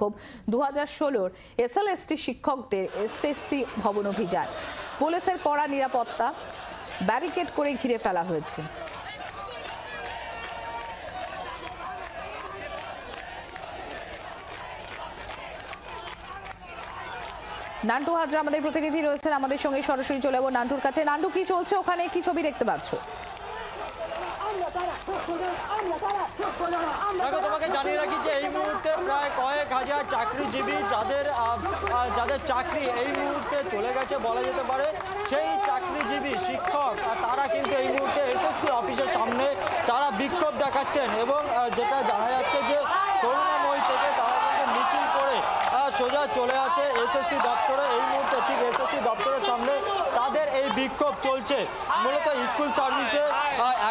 বিক্ষোভ 2016-র SLST শিক্ষকদের SSC ভবন অভিযান। পুলিশের কড়া নিরাপত্তা, ব্যারিকেড করে ঘিরে ফেলা হয়েছে। নান্টু হাজরা আমাদের প্রতিনিধি রয়েছেন আমাদের সঙ্গে, সরাসরি চলে যাবো নান্টুর কাছে। নান্টু, কি চলছে ওখানে, কি ছবি দেখতে পাচ্ছ? দেখো, তোমাকে জানিয়ে রাখি যে এই মুহূর্তে প্রায় কয়েক হাজার চাকরিজীবী যাদের চাকরি এই মুহূর্তে চলে গেছে বলা যেতে পারে, সেই চাকরিজীবী শিক্ষক তারা কিন্তু এই মুহূর্তে SSC অফিসের সামনে তারা বিক্ষোভ দেখাচ্ছেন এবং যেটা জানা যাচ্ছে যে করুণাময়ী থেকে তারা কিন্তু মিছিল করে সোজা চলে আসে SSC দপ্তরে। এই মুহূর্তে ঠিক SSC দপ্তরের সামনে তাদের এই বিক্ষোভ চলছে। মূলত স্কুল সার্ভিসে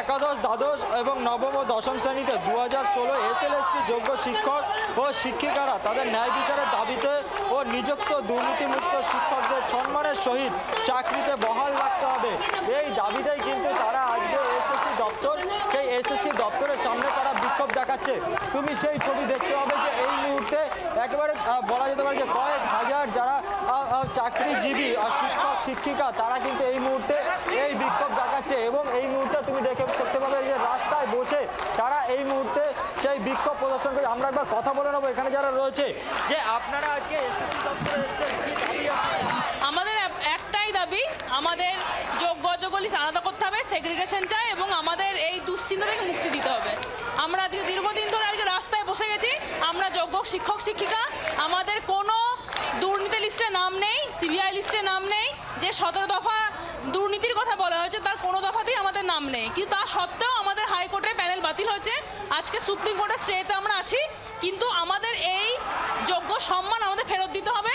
একাদশ, দ্বাদশ এবং নবম ও দশম শ্রেণীতে 2016 SLST যোগ্য শিক্ষক ও শিক্ষিকারা তাদের ন্যায় বিচারের দাবিতে ও নিযুক্ত দুর্নীতিমুক্ত শিক্ষকদের সম্মানের সহিত চাকরিতে বহাল রাখতে হবে, এই দাবিতেই কিন্তু তারা আজকে SSC দপ্তর, সেই SSC দপ্তরের সামনে তারা বিক্ষোভ দেখাচ্ছে। তুমি সেই ছবি দেখতে হবে যে এই মুহূর্তে একেবারে বলা যেতে পারে যে কয়েক হাজার যারা চাকরিজীবী শিক্ষক শিক্ষিকা তারা কিন্তু এই মুহূর্তে এই বিক্ষোভ দেখাচ্ছে এবং এই মুহূর্তে তুমি দেখতে পাবে যে রাস্তায় বসে তারা এই মুহূর্তে সেই বিক্ষোভ প্রদর্শন করে। আমরা একবার কথা বলে নেবো এখানে যারা রয়েছে, যে আপনারা আজকে SSC দপ্তরে এসেছেন, কি দাবি? আমাদের একটাই দাবি, আমাদের যোগ্য অযোগ্য লিস্ট আলাদা করতে হবে, সেগ্রিগেশন চাই এবং আমাদের এই দুশ্চিন্তা থেকে মুক্তি দিতে হবে। আমরা আজকে দীর্ঘদিন ধরে আজকে রাস্তায় বসে গেছি, আমরা যোগ্য শিক্ষক শিক্ষিকা, আমাদের কোনো দুর্নীতি লিস্টে নাম নেই, CBI লিস্টে নাম নেই। যে 17 দফা দুর্নীতির কথা বলা হয়েছে তার কোনো দফাতেই আমাদের নাম নেই, কিন্তু তা সত্ত্বেও আমাদের হাইকোর্টে প্যানেল বাতিল হয়েছে। আজকে সুপ্রিম কোর্টের স্টেতে আমরা আছি, কিন্তু আমাদের এই যোগ্য সম্মান আমাদের ফেরত দিতে হবে।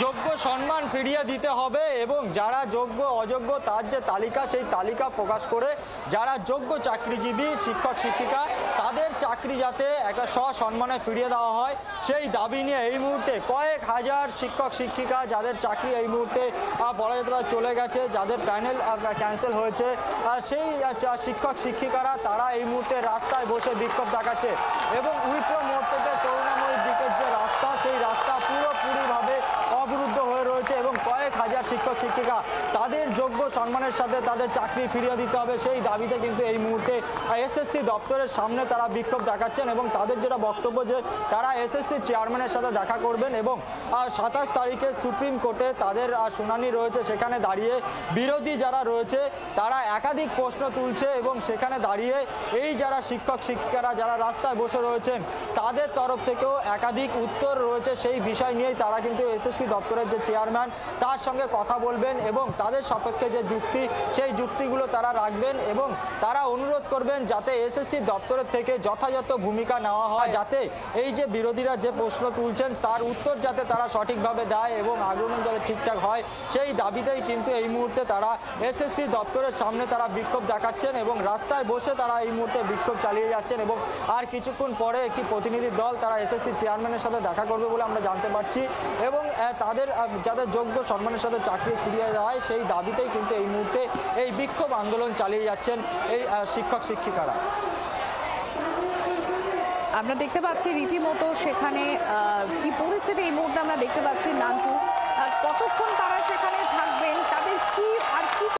যোগ্য সম্মান ফিরিয়ে দিতে হবে এবং যারা যোগ্য অযোগ্য তার যে তালিকা, সেই তালিকা প্রকাশ করে যারা যোগ্য চাকরিজীবী শিক্ষক শিক্ষিকা তাদের চাকরি যাতে একটা সসম্মানে ফিরিয়ে দেওয়া হয়, সেই দাবি নিয়ে এই মুহূর্তে কয়েক হাজার শিক্ষক শিক্ষিকা যাদের চাকরি এই মুহূর্তে বলা যেতে পারে চলে গেছে, যাদের প্যানেল ক্যান্সেল হয়েছে, সেই শিক্ষক শিক্ষিকারা তারা এই মুহূর্তে রাস্তায় বসে বিক্ষোভ দেখাচ্ছে এবং উইপ্রো মোড় থেকে করুণাময়ীর দিকের যে রাস্তা, সেই রাস্তা পুরোপুরিভাবে অবরুদ্ধ হয়ে রয়েছে এবং কয়েক হাজার শিক্ষক শিক্ষিকা তাদের যোগ্য সম্মানের সাথে তাদের চাকরি ফিরিয়ে দিতে হবে, সেই দাবিতে কিন্তু এই মুহূর্তে SSC দপ্তরের সামনে তারা বিক্ষোভ দেখাচ্ছেন এবং তাদের যেটা বক্তব্য যে তারা SSC চেয়ারম্যানের সাথে দেখা করবেন এবং 27 তারিখে সুপ্রিম কোর্টে তাদের শুনানি রয়েছে, সেখানে দাঁড়িয়ে বিরোধী যারা রয়েছে তারা একাধিক প্রশ্ন তুলছে এবং সেখানে দাঁড়িয়ে এই যারা শিক্ষক শিক্ষিকারা যারা রাস্তায় বসে রয়েছেন তাদের তরফ থেকেও একাধিক উত্তর রয়েছে। সেই বিষয় নিয়েই তারা কিন্তু SSC দপ্তরের যে চেয়ারম্যান তার সঙ্গে কথা বলবেন এবং তাদের সপক্ষে যে যুক্তি সেই যুক্তিগুলো তারা রাখবেন এবং তারা অনুরোধ করবেন যাতে SSC দপ্তরের থেকে যথাযথ ভূমিকা নেওয়া হয়, যাতে এই যে বিরোধীরা যে প্রশ্ন তুলছেন তার উত্তর যাতে তারা সঠিকভাবে দেয় এবং আগমন যাতে ঠিকঠাক হয়, সেই দাবিতেই কিন্তু এই মুহূর্তে তারা SSC দপ্তরের সামনে তারা বিক্ষোভ দেখাচ্ছেন এবং রাস্তায় বসে তারা এই মুহূর্তে বিক্ষোভ চালিয়ে যাচ্ছেন এবং আর কিছুক্ষণ পরে একটি প্রতিনিধি দল তারা SSC চেয়ারম্যানের সাথে দেখা করবে বলে আমরা জানতে পারছি এবং তাদের যাদের যোগ্য সম্মানের সাথে চাকরি ফিরিয়ে দেওয়া হয় সেই দাবিতেই কিন্তু এই মুহূর্তে এই বিক্ষোভ আন্দোলন চালিয়ে যাচ্ছেন এই শিক্ষক শিক্ষিকারা। আমরা দেখতে পাচ্ছি রীতিমতো সেখানে কি পরিস্থিতি এই মুহূর্তে আমরা দেখতে পাচ্ছি। নান্টু, কতক্ষণ তারা